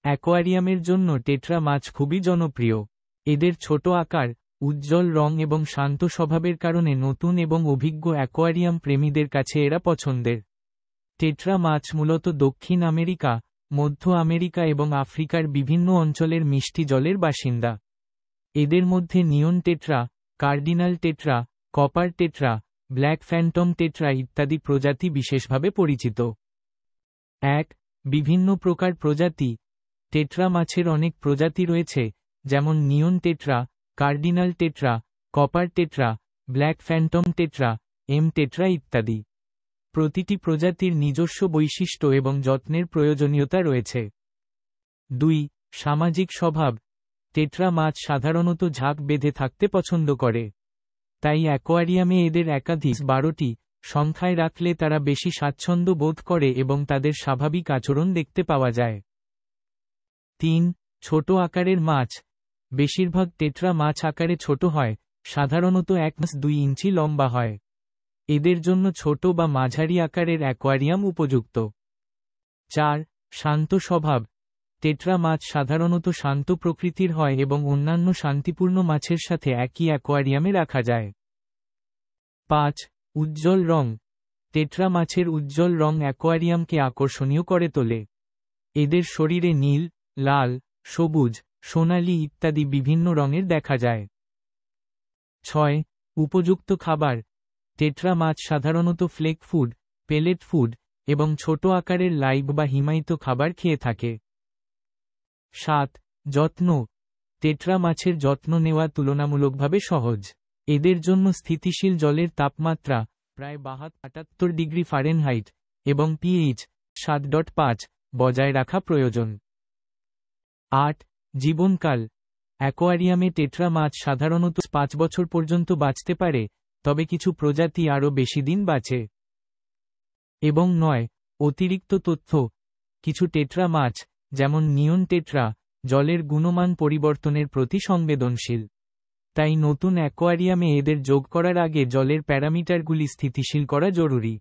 অ্যাকোয়ারিয়ামের জন্য টেট্রা মাছ খুবই জনপ্রিয়। এদের ছোট আকার, উজ্জ্বল রং এবং শান্ত স্বভাবের কারণে নতুন এবং অভিজ্ঞ অ্যাকোয়ারিয়াম প্রেমীদের কাছে এরা পছন্দের। টেট্রা মাছ মূলত দক্ষিণ আমেরিকা, মধ্য আমেরিকা এবং আফ্রিকার বিভিন্ন অঞ্চলের মিষ্টি জলের বাসিন্দা। এদের মধ্যে neon tetra, cardinal tetra, copper tetra, black phantom tetra ইত্যাদি প্রজাতি বিশেষভাবে পরিচিত। 1. বিভিন্ন প্রকার প্রজাতি। টেট্রা মাছের অনেক প্রজাতি রয়েছে, যেমন neon tetra, cardinal tetra, copper tetra, black phantom tetra, M tetra ইত্যাদি। প্রতিটি প্রজাতির নিজস্ব বৈশিষ্ট্য এবং যত্নের প্রয়োজনীয়তা রয়েছে। 2. সামাজিক স্বভাব। টেট্রা মাছ সাধারণত ঝাঁক বেঁধে থাকতে পছন্দ করে। তাই অ্যাকোয়ারিয়ামে এদের একাধিক 12টি সংখ্যায় রাখলে তারা বেশি স্বাচ্ছন্দ্য বোধ করে এবং তাদের স্বাভাবিক আচরণ দেখতে পাওয়া যায়। 3. ছোট আকারের মাছ। বেশিরভাগ টেট্রা মাছ আকারে ছোট হয়, সাধারণত 1-2 ইঞ্চি লম্বা হয়। এদের জন্য ছোট বা মাঝারি আকারের অ্যাকোয়ারিয়াম উপযুক্ত। 4. শান্ত স্বভাব। টেট্রা মাছ সাধারণত শান্ত প্রকৃতির হয় এবং অন্যান্য শান্তিপূর্ণ মাছের সাথে একই অ্যাকোয়ারিয়ামে রাখা যায়। 5. উজ্জ্বল রং। টেট্রা মাছের উজ্জ্বল রং অ্যাকোয়ারিয়ামকে আকর্ষণীয় করে তোলে। এদের শরীরে নীল, লাল, সবুজ, সোনালী ইত্যাদি বিভিন্ন রঙের দেখা যায়। 6. উপযুক্ত খাবার। টেট্রা মাছ সাধারণত ফ্লেক ফুড, পেলেট ফুড এবং ছোট আকারের লাইভ বা হিমায়িত খাবার খেয়ে থাকে। 7. যত্ন। টেট্রা মাছের যত্ন নেওয়া তুলনামূলকভাবে সহজ। এদের জন্য স্থিতিশীল জলের তাপমাত্রা প্রায় 72 ডিগ্রি ফারেনহাইট এবং পিএইচ 7.5 বজায় রাখা প্রয়োজন। 8. জীবনকাল। অ্যাকোয়ারিয়ামে টেট্রা মাছ সাধারণত 5 বছর পর্যন্ত বাঁচতে পারে, তবে কিছু প্রজাতি আরও বেশি দিন বাঁচে। এবং 9. অতিরিক্ত তথ্য। কিছু টেট্রা মাছ, যেমন নিয়ন টেট্রা, জলের গুণমান পরিবর্তনের প্রতি সংবেদনশীল। তাই নতুন অ্যাকোয়ারিয়ামে এদের যোগ করার আগে জলের প্যারামিটারগুলি স্থিতিশীল করা জরুরি।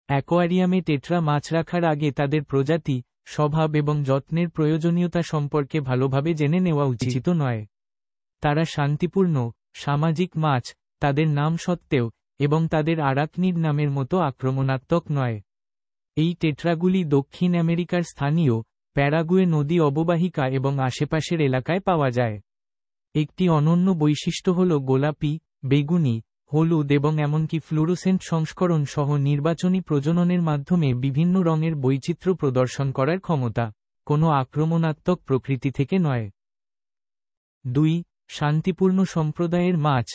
অ্যাকোয়ারিয়ামে টেট্রা মাছ রাখার আগে তাদের প্রজাতি, স্বভাব এবং যত্নের প্রয়োজনীয়তা সম্পর্কে ভালোভাবে জেনে নেওয়া উচিত নয়। তারা শান্তিপূর্ণ, সামাজিক মাছ, তাদের নাম সত্ত্বেও, এবং তাদের আরাকনিড নামের মতো আক্রমণাত্মক নয়। এই টেট্রাগুলি দক্ষিণ আমেরিকার স্থানীয়, প্যারাগুয়ে নদী অববাহিকা এবং আশেপাশের এলাকায় পাওয়া যায়। একটি অনন্য বৈশিষ্ট্য হল গোলাপি, বেগুনি, হলুদ এবং এমনকি ফ্লুরোসেন্ট সংস্করণ সহ নির্বাচনী প্রজননের মাধ্যমে বিভিন্ন রঙের বৈচিত্র্য প্রদর্শন করার ক্ষমতা, কোনো আক্রমণাত্মক প্রকৃতি থেকে নয়। 2. শান্তিপূর্ণ সম্প্রদায়ের মাছ।